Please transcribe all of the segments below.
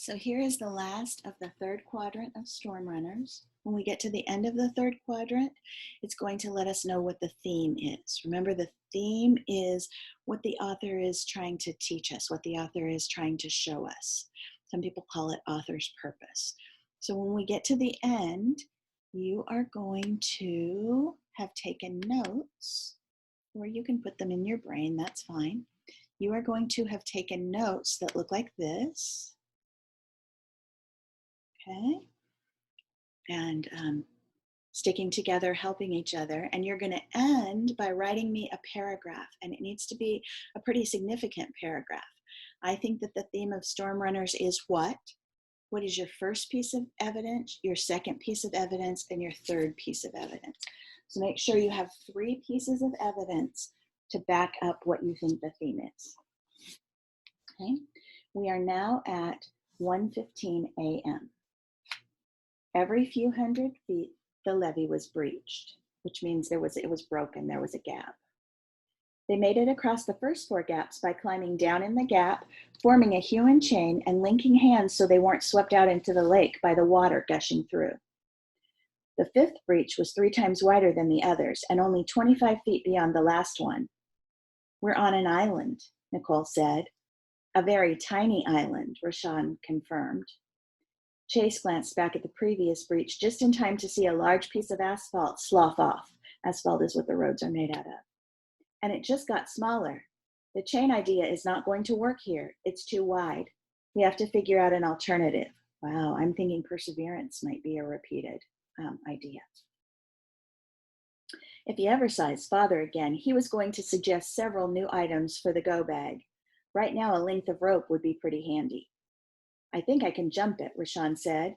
So here is the last of the third quadrant of storm runners. When we get to the end of the third quadrant, it's going to let us know what the theme is. Remember, the theme is what the author is trying to teach us, what the author is trying to show us. Some people call it author's purpose. So when we get to the end, you are going to have taken notes, or you can put them in your brain, that's fine. You are going to have taken notes that look like this. Okay, and sticking together, helping each other. And you're going to end by writing me a paragraph, and it needs to be a pretty significant paragraph. I think that the theme of storm runners is what? What is your first piece of evidence, your second piece of evidence, and your third piece of evidence? So make sure you have 3 pieces of evidence to back up what you think the theme is. Okay, we are now at 1:15 a.m. Every few hundred feet, the levee was breached, which means it was broken, there was a gap. They made it across the first 4 gaps by climbing down in the gap, forming a human chain, and linking hands so they weren't swept out into the lake by the water gushing through. The 5th breach was 3 times wider than the others, and only 25 feet beyond the last one. We're on an island, Nicole said. A very tiny island, Rashawn confirmed. Chase glanced back at the previous breach just in time to see a large piece of asphalt slough off. Asphalt is what the roads are made out of. And it just got smaller. The chain idea is not going to work here. It's too wide. We have to figure out an alternative. Wow, I'm thinking perseverance might be a repeated idea. If he ever saw his father again, he was going to suggest several new items for the go bag. Right now, a length of rope would be pretty handy. I think I can jump it, Rashawn said.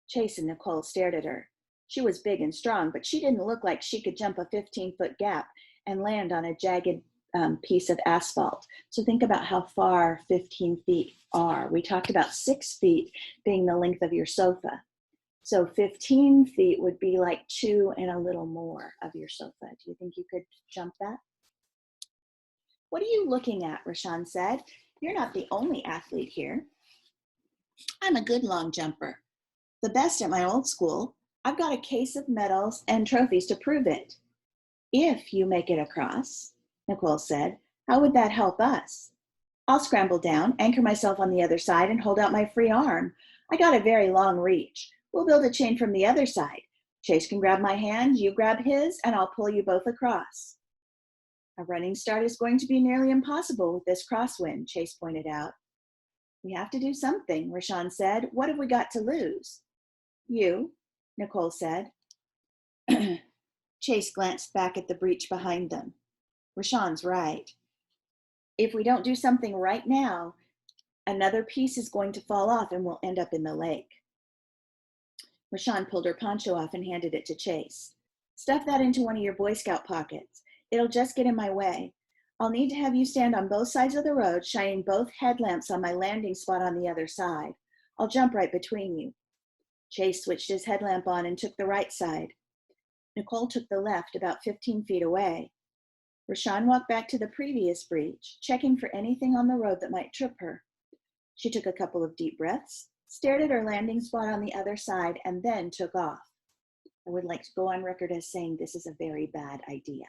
Chase and Nicole stared at her. She was big and strong, but she didn't look like she could jump a 15-foot gap and land on a jagged piece of asphalt. So think about how far 15 feet are. We talked about 6 feet being the length of your sofa. So 15 feet would be like 2 and a little more of your sofa. Do you think you could jump that? What are you looking at? Rashawn said. You're not the only athlete here. I'm a good long jumper. The best at my old school. I've got a case of medals and trophies to prove it. If you make it across, Nicole said, how would that help us? I'll scramble down, anchor myself on the other side, and hold out my free arm. I got a very long reach. We'll build a chain from the other side. Chase can grab my hand, you grab his, and I'll pull you both across. A running start is going to be nearly impossible with this crosswind, Chase pointed out. We have to do something, Rashawn said. What have we got to lose? You, Nicole said. Chase glanced back at the breach behind them. Rashawn's right. If we don't do something right now, another piece is going to fall off and we'll end up in the lake. Rashawn pulled her poncho off and handed it to Chase. Stuff that into one of your Boy Scout pockets. It'll just get in my way. I'll need to have you stand on both sides of the road, shining both headlamps on my landing spot on the other side. I'll jump right between you. Chase switched his headlamp on and took the right side. Nicole took the left, about 15 feet away. Rashawn walked back to the previous breach, checking for anything on the road that might trip her. She took a couple of deep breaths, stared at her landing spot on the other side, and then took off. I would like to go on record as saying this is a very bad idea.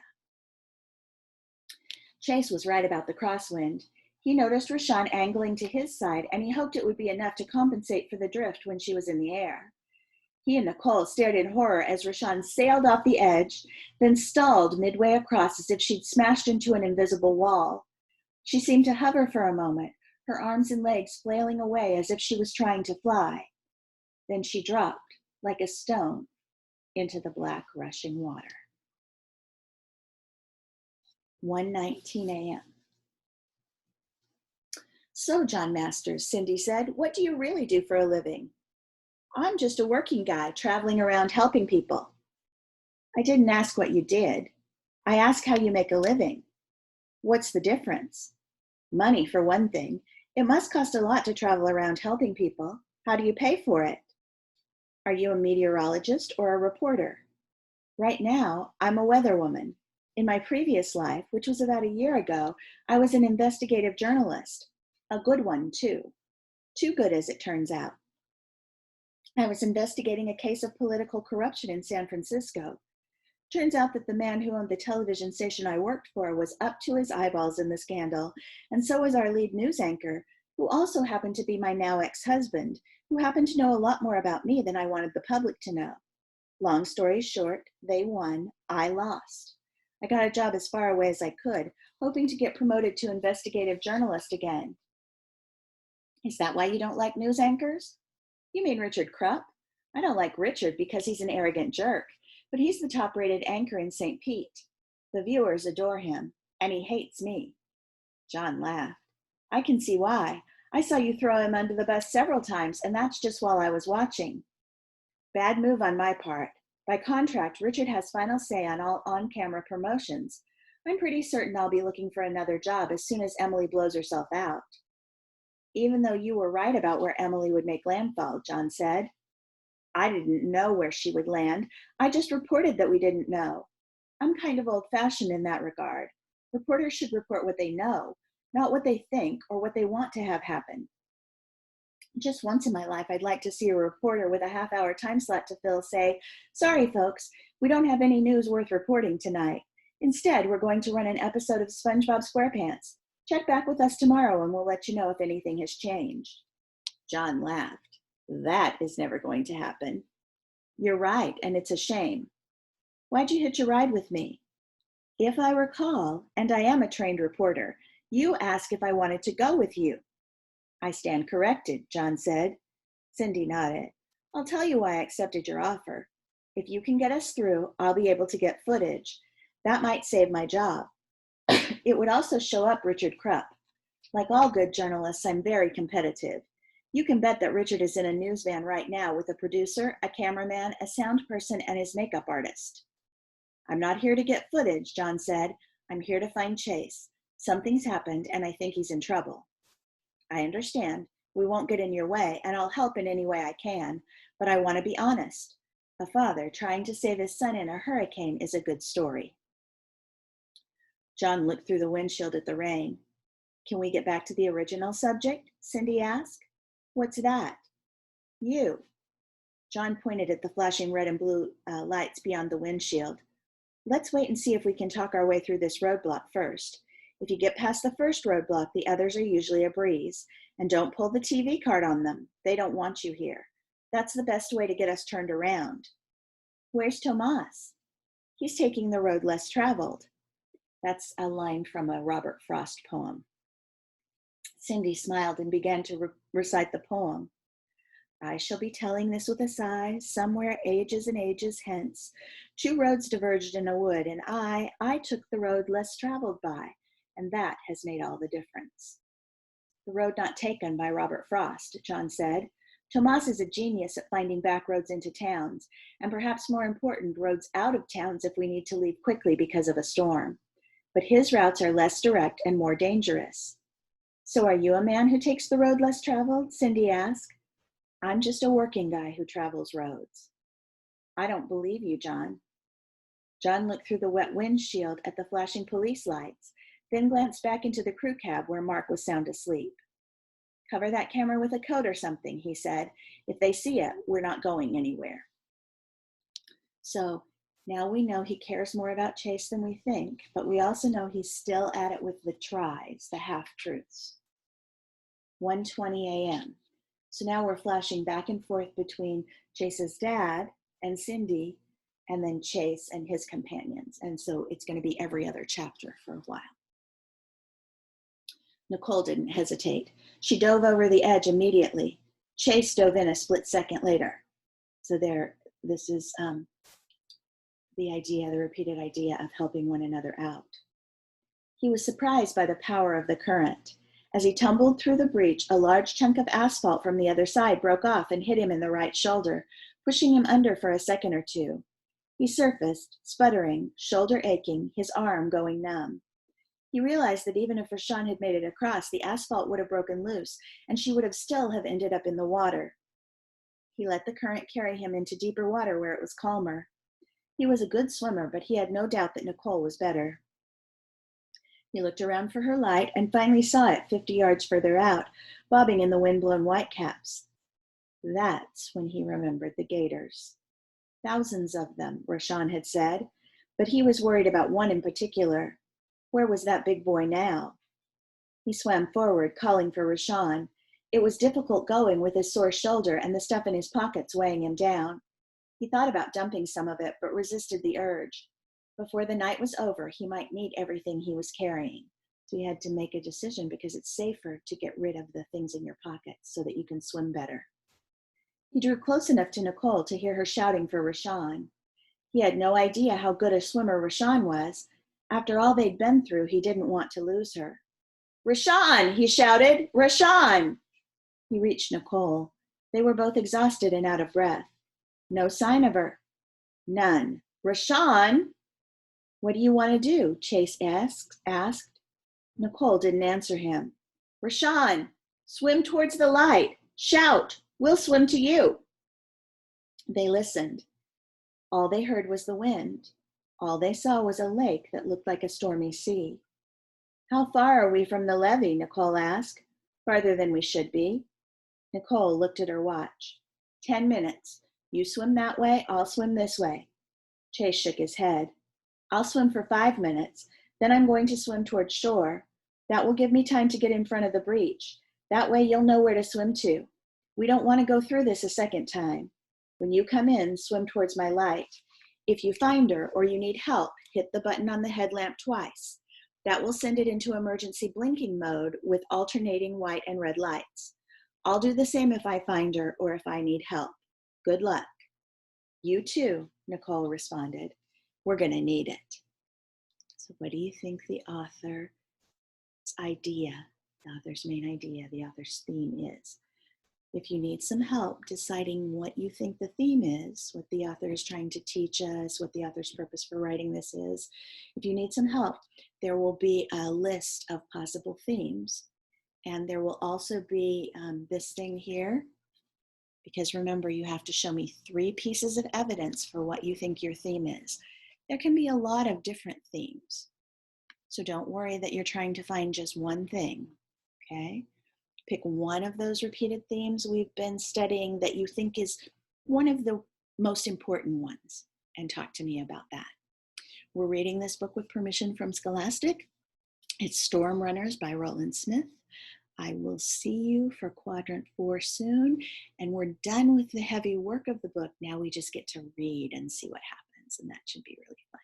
Chase was right about the crosswind. He noticed Rashawn angling to his side, and he hoped it would be enough to compensate for the drift when she was in the air. He and Nicole stared in horror as Rashawn sailed off the edge, then stalled midway across as if she'd smashed into an invisible wall. She seemed to hover for a moment, her arms and legs flailing away as if she was trying to fly. Then she dropped, like a stone, into the black, rushing water. 1:19 a.m. So, John Masters, Cindy said, what do you really do for a living? I'm just a working guy traveling around helping people. I didn't ask what you did. I asked how you make a living. What's the difference? Money, for one thing. It must cost a lot to travel around helping people. How do you pay for it? Are you a meteorologist or a reporter? Right now, I'm a weather woman. In my previous life, which was about a year ago, I was an investigative journalist. A good one, too. Too good, as it turns out. I was investigating a case of political corruption in San Francisco. Turns out that the man who owned the television station I worked for was up to his eyeballs in the scandal, and so was our lead news anchor, who also happened to be my now ex-husband, who happened to know a lot more about me than I wanted the public to know. Long story short, they won, I lost. I got a job as far away as I could, hoping to get promoted to investigative journalist again. Is that why you don't like news anchors? You mean Richard Krupp? I don't like Richard because he's an arrogant jerk, but he's the top-rated anchor in St. Pete. The viewers adore him, and he hates me. John laughed. I can see why. I saw you throw him under the bus several times, and that's just while I was watching. Bad move on my part. By contract, Richard has final say on all on-camera promotions. I'm pretty certain I'll be looking for another job as soon as Emily blows herself out. Even though you were right about where Emily would make landfall, John said. I didn't know where she would land. I just reported that we didn't know. I'm kind of old-fashioned in that regard. Reporters should report what they know, not what they think or what they want to have happen. Just once in my life, I'd like to see a reporter with a half-hour time slot to fill say, sorry, folks, we don't have any news worth reporting tonight. Instead, we're going to run an episode of SpongeBob SquarePants. Check back with us tomorrow and we'll let you know if anything has changed. John laughed. That is never going to happen. You're right, and it's a shame. Why'd you hitch a ride with me? If I recall, and I am a trained reporter, you asked if I wanted to go with you. I stand corrected, John said. Cindy nodded. I'll tell you why I accepted your offer. If you can get us through, I'll be able to get footage. That might save my job. It would also show up Richard Krupp. Like all good journalists, I'm very competitive. You can bet that Richard is in a news van right now with a producer, a cameraman, a sound person, and his makeup artist. I'm not here to get footage, John said. I'm here to find Chase. Something's happened, and I think he's in trouble. I understand. We won't get in your way, and I'll help in any way I can, but I want to be honest. A father trying to save his son in a hurricane is a good story. John looked through the windshield at the rain. Can we get back to the original subject? Cindy asked. What's that? You. John pointed at the flashing red and blue lights beyond the windshield. Let's wait and see if we can talk our way through this roadblock first. If you get past the first roadblock, the others are usually a breeze. And don't pull the TV card on them. They don't want you here. That's the best way to get us turned around. Where's Tomas? He's taking the road less traveled. That's a line from a Robert Frost poem. Cindy smiled and began to recite the poem. I shall be telling this with a sigh, somewhere ages and ages hence. Two roads diverged in a wood, and I took the road less traveled by, and that has made all the difference. The Road Not Taken by Robert Frost, John said. Tomas is a genius at finding back roads into towns, and perhaps more important, roads out of towns if we need to leave quickly because of a storm. But his routes are less direct and more dangerous. So are you a man who takes the road less traveled? Cindy asked. I'm just a working guy who travels roads. I don't believe you, John. John looked through the wet windshield at the flashing police lights, then glanced back into the crew cab where Mark was sound asleep. Cover that camera with a coat or something, he said. If they see it, we're not going anywhere. So now we know he cares more about Chase than we think, but we also know he's still at it with the tries, the half-truths. 1:20 a.m. So now we're flashing back and forth between Chase's dad and Cindy, and then Chase and his companions. And so it's going to be every other chapter for a while. Nicole didn't hesitate. She dove over the edge immediately. Chase dove in a split second later. So this is the repeated idea of helping one another out. He was surprised by the power of the current. As he tumbled through the breach, a large chunk of asphalt from the other side broke off and hit him in the right shoulder, pushing him under for a second or two. He surfaced, sputtering, shoulder aching, his arm going numb. He realized that even if Rashawn had made it across, the asphalt would have broken loose, and she would have still have ended up in the water. He let the current carry him into deeper water where it was calmer. He was a good swimmer, but he had no doubt that Nicole was better. He looked around for her light and finally saw it 50 yards further out, bobbing in the wind-blown whitecaps. That's when he remembered the gators. Thousands of them, Rashawn had said, but he was worried about one in particular. Where was that big boy now? He swam forward, calling for Rashawn. It was difficult going with his sore shoulder and the stuff in his pockets weighing him down. He thought about dumping some of it, but resisted the urge. Before the night was over, he might need everything he was carrying. So he had to make a decision because it's safer to get rid of the things in your pockets so that you can swim better. He drew close enough to Nicole to hear her shouting for Rashawn. He had no idea how good a swimmer Rashawn was. After all they'd been through, he didn't want to lose her. Rashawn, he shouted, Rashawn! He reached Nicole. They were both exhausted and out of breath. No sign of her. None. Rashawn? What do you want to do? Chase asked. Nicole didn't answer him. Rashawn, swim towards the light. Shout. We'll swim to you. They listened. All they heard was the wind. All they saw was a lake that looked like a stormy sea. How far are we from the levee? Nicole asked. Farther than we should be. Nicole looked at her watch. 10 minutes. You swim that way, I'll swim this way. Chase shook his head. I'll swim for 5 minutes. Then I'm going to swim toward shore. That will give me time to get in front of the breach. That way you'll know where to swim to. We don't want to go through this a second time. When you come in, swim towards my light. If you find her or you need help, hit the button on the headlamp twice. That will send it into emergency blinking mode with alternating white and red lights. I'll do the same if I find her or if I need help. Good luck. You too, Nicole responded. We're going to need it. So what do you think the author's main idea, the author's theme is? If you need some help deciding what you think the theme is, what the author is trying to teach us, what the author's purpose for writing this is, if you need some help, there will be a list of possible themes. And there will also be this thing here, because remember, you have to show me 3 pieces of evidence for what you think your theme is. There can be a lot of different themes. So don't worry that you're trying to find just one thing, okay? Pick one of those repeated themes we've been studying that you think is one of the most important ones and talk to me about that. We're reading this book with permission from Scholastic. It's Storm Runners by Roland Smith. I will see you for Quadrant 4 soon, and we're done with the heavy work of the book. Now we just get to read and see what happens, and that should be really fun.